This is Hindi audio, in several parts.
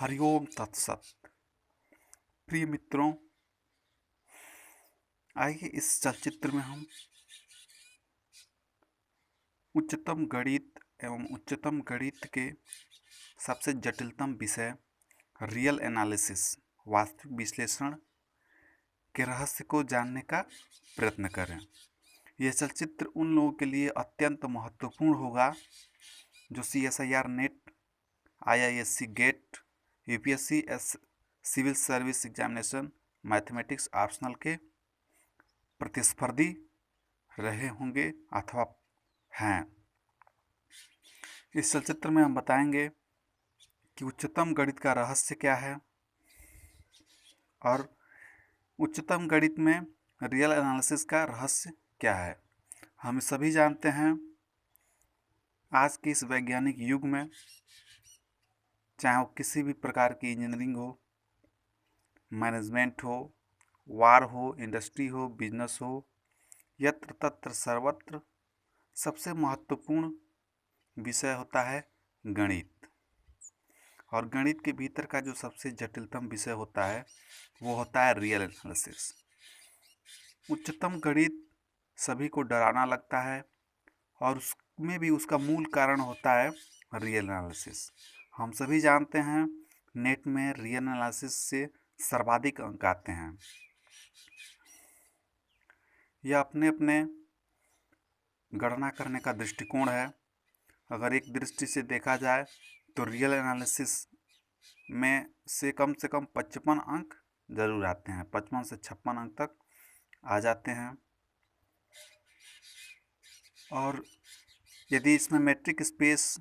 हरिओम तत्सत। प्रिय मित्रों, आइए इस चलचित्र में हम उच्चतम गणित एवं उच्चतम गणित के सबसे जटिलतम विषय रियल एनालिसिस वास्तविक विश्लेषण के रहस्य को जानने का प्रयत्न करें। यह चलचित्र उन लोगों के लिए अत्यंत महत्वपूर्ण होगा जो CSIR NET, IISc GATE, UPSC civil service examination, mathematics optional के प्रतिस्पर्धी रहे होंगे अथवा हैं। इस चलचित्र में हम बताएंगे कि उच्चतम गणित का रहस्य क्या है और उच्चतम गणित में रियल एनालिसिस का रहस्य क्या है। हम सभी जानते हैं आज के इस वैज्ञानिक युग में, चाहे वो किसी भी प्रकार की इंजीनियरिंग हो, मैनेजमेंट हो, वार हो, इंडस्ट्री हो, बिजनेस हो, यत्र तत्र सर्वत्र सबसे महत्वपूर्ण विषय होता है गणित। और गणित के भीतर का जो सबसे जटिलतम विषय होता है वो होता है रियल एनालिसिस। उच्चतम गणित सभी को डरावना लगता है और उसमें भी उसका मूल कारण होता है रियल एनालिसिस। हम सभी जानते हैं नेट में रियल एनालिसिस से सर्वाधिक अंक आते हैं। यह अपने अपने गणना करने का दृष्टिकोण है। अगर एक दृष्टि से देखा जाए तो रियल एनालिसिस में से कम 55 अंक ज़रूर आते हैं, 55 से 56 अंक तक आ जाते हैं। और यदि इसमें मैट्रिक स्पेस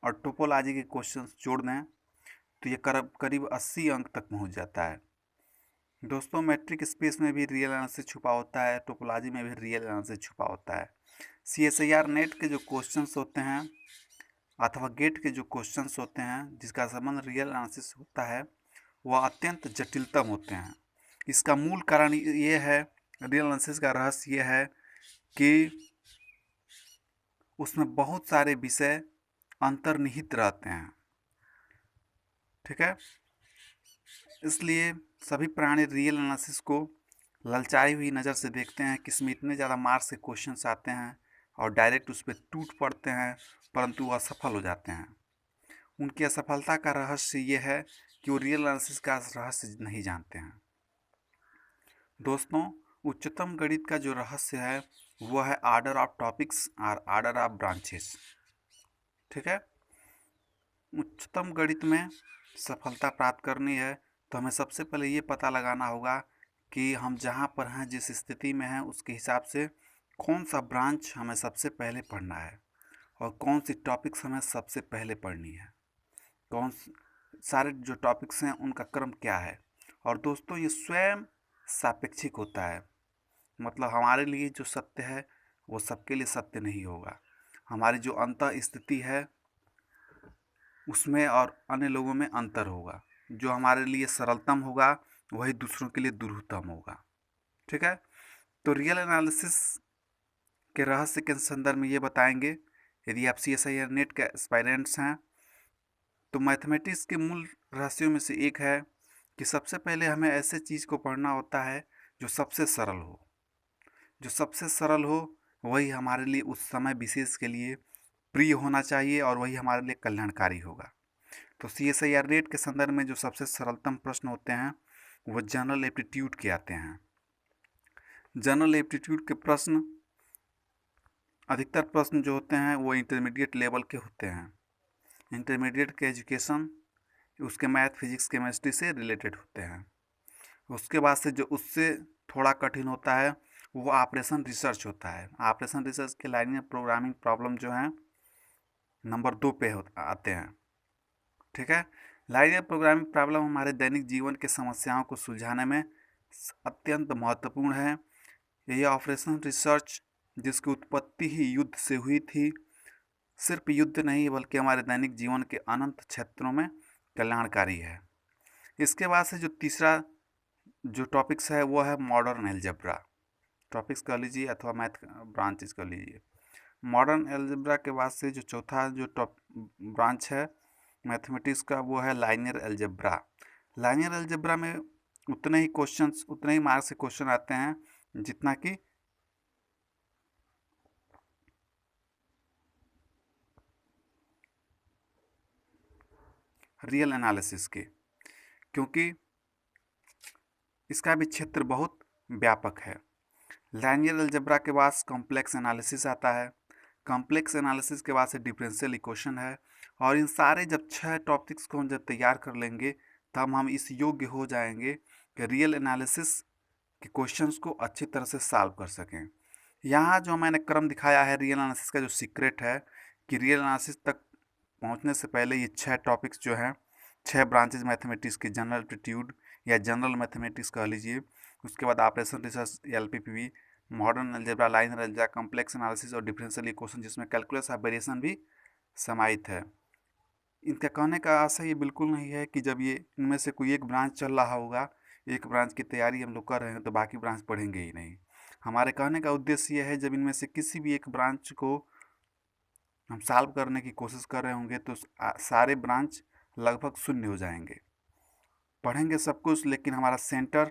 और टोपोलॉजी के क्वेश्चंस जोड़ दें तो ये करीब 80 अंक तक पहुंच जाता है। दोस्तों, मैट्रिक स्पेस में भी रियल एनालिसिस छुपा होता है, टोपोलॉजी में भी रियल एनालिसिस छुपा होता है। CSIR नेट के जो क्वेश्चंस होते हैं अथवा गेट के जो क्वेश्चंस होते हैं जिसका संबंध रियल एनालिसिस होता है वह अत्यंत जटिलतम होते हैं। इसका मूल कारण ये है, रियल एनालिसिस का रहस्य ये है कि उसमें बहुत सारे विषय अंतर्निहित रहते हैं। ठीक है, इसलिए सभी प्राणी रियल एनालिसिस को ललचाई हुई नज़र से देखते हैं कि इसमें इतने ज़्यादा मार्क्स के क्वेश्चंस आते हैं और डायरेक्ट उस पर टूट पड़ते हैं, परंतु वो असफल हो जाते हैं। उनकी असफलता का रहस्य ये है कि वो रियल एनालिसिस का रहस्य नहीं जानते हैं। दोस्तों, उच्चतम गणित का जो रहस्य है वो है ऑर्डर ऑफ टॉपिक्स और ऑर्डर ऑफ ब्रांचेस। ठीक है, उच्चतम गणित में सफलता प्राप्त करनी है तो हमें सबसे पहले ये पता लगाना होगा कि हम जहाँ पर हैं, जिस स्थिति में हैं, उसके हिसाब से कौन सा ब्रांच हमें सबसे पहले पढ़ना है और कौन सी टॉपिक्स हमें सबसे पहले पढ़नी है, कौन सारे जो टॉपिक्स हैं उनका क्रम क्या है। और दोस्तों, ये स्वयं सापेक्षिक होता है, मतलब हमारे लिए जो सत्य है वो सबके लिए सत्य नहीं होगा। हमारी जो अंतः स्थिति है उसमें और अन्य लोगों में अंतर होगा। जो हमारे लिए सरलतम होगा वही दूसरों के लिए दुर्लभतम होगा। ठीक है, तो रियल एनालिसिस के रहस्य के संदर्भ में ये बताएंगे। यदि आप CSIR नेट के एस्पायरेंट्स हैं तो मैथमेटिक्स के मूल रहस्यों में से एक है कि सबसे पहले हमें ऐसे चीज़ को पढ़ना होता है जो सबसे सरल हो। जो सबसे सरल हो वही हमारे लिए उस समय विशेष के लिए प्रिय होना चाहिए और वही हमारे लिए कल्याणकारी होगा। तो CSIR नेट के संदर्भ में जो सबसे सरलतम प्रश्न होते हैं वो जनरल एप्टीट्यूड के आते हैं। जनरल एप्टीट्यूड के प्रश्न, अधिकतर प्रश्न जो होते हैं वो इंटरमीडिएट लेवल के होते हैं। इंटरमीडिएट के एजुकेशन उसके मैथ, फिजिक्स, केमिस्ट्री से रिलेटेड होते हैं। उसके बाद से जो उससे थोड़ा कठिन होता है वो ऑपरेशन रिसर्च होता है। ऑपरेशन रिसर्च के लाइनियर प्रोग्रामिंग प्रॉब्लम जो हैं नंबर 2 पे आते हैं। ठीक है, लाइनियर प्रोग्रामिंग प्रॉब्लम हमारे दैनिक जीवन के समस्याओं को सुलझाने में अत्यंत महत्वपूर्ण है। यह ऑपरेशन रिसर्च जिसकी उत्पत्ति ही युद्ध से हुई थी, सिर्फ युद्ध नहीं बल्कि हमारे दैनिक जीवन के अनंत क्षेत्रों में कल्याणकारी है। इसके बाद से जो तीसरा जो टॉपिक्स है वो है मॉडर्न एल्जेब्रा। टॉपिक्स कह लीजिए अथवा मैथ ब्रांचेस कह लीजिए। मॉडर्न एल्जेब्रा के बाद से जो चौथा जो ब्रांच है मैथमेटिक्स का वो है लाइनियर अलजेब्रा। लाइनियर अलजेब्रा में उतने ही मार्क्स के क्वेश्चन आते हैं जितना कि रियल एनालिसिस के, क्योंकि इसका भी क्षेत्र बहुत व्यापक है। लाइनियर अलजेब्रा के बाद कॉम्प्लेक्स एनालिसिस आता है। कॉम्प्लेक्स एनालिसिस के बाद से डिफरेंशियल इक्वेशन है। और इन सारे जब 6 टॉपिक्स को हम जब तैयार कर लेंगे तब हम इस योग्य हो जाएंगे कि रियल एनालिसिस के क्वेश्चंस को अच्छी तरह से सॉल्व कर सकें। यहाँ जो मैंने क्रम दिखाया है रियल एनालिसिस का, जो सीक्रेट है कि रियल एनालिसिस तक पहुँचने से पहले ये 6 टॉपिक्स जो हैं, 6 ब्रांचेज मैथमेटिक्स की, जनरल एप्टीट्यूड या जनरल मैथमेटिक्स कह लीजिए, उसके बाद operation research LPPV, modern algebra, linear algebra, complex analysis और डिफरेंशियल इक्वेशन, जिसमें कैलकुलस ऑफ वेरिएशन भी समाहित है। इनका कहने का आशय ये बिल्कुल नहीं है कि जब ये इनमें से कोई एक ब्रांच चल रहा होगा, एक ब्रांच की तैयारी हम लोग कर रहे हैं तो बाकी ब्रांच पढ़ेंगे ही नहीं। हमारे कहने का उद्देश्य ये है जब इनमें से किसी भी एक ब्रांच को हम सॉल्व करने की कोशिश कर रहे होंगे तो सारे ब्रांच लगभग शून्य हो जाएंगे। पढ़ेंगे सब कुछ, लेकिन हमारा सेंटर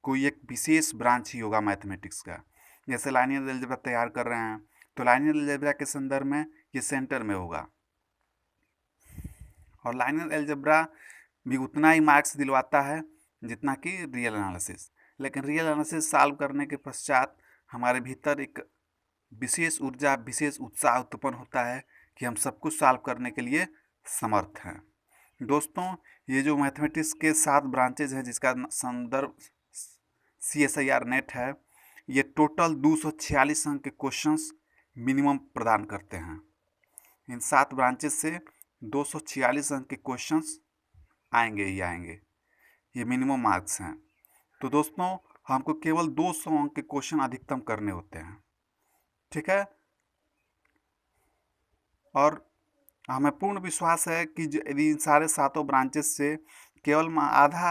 कोई एक विशेष ब्रांच ही होगा मैथमेटिक्स का। जैसे लाइनियर अलजेब्रा तैयार कर रहे हैं तो लाइनियर अलजेब्रा के संदर्भ में ये सेंटर में होगा, और लाइनियर अलजेब्रा भी उतना ही मार्क्स दिलवाता है जितना कि रियल एनालिसिस। लेकिन रियल एनालिसिस सॉल्व करने के पश्चात हमारे भीतर एक विशेष ऊर्जा, विशेष उत्साह उत्पन्न होता है कि हम सब कुछ सॉल्व करने के लिए समर्थ हैं। दोस्तों, ये जो मैथमेटिक्स के 7 ब्रांचेज हैं जिसका संदर्भ CSIR नेट है, ये टोटल 246 अंक के क्वेश्चंस मिनिमम प्रदान करते हैं। इन 7 ब्रांचेज से 246 अंक के क्वेश्चंस आएंगे ही आएंगे, ये मिनिमम मार्क्स हैं। तो दोस्तों, हमको केवल 200 अंक के क्वेश्चन अधिकतम करने होते हैं, ठीक है। और हमें पूर्ण विश्वास है कि यदि इन सारे 7 ब्रांचेस से केवल आधा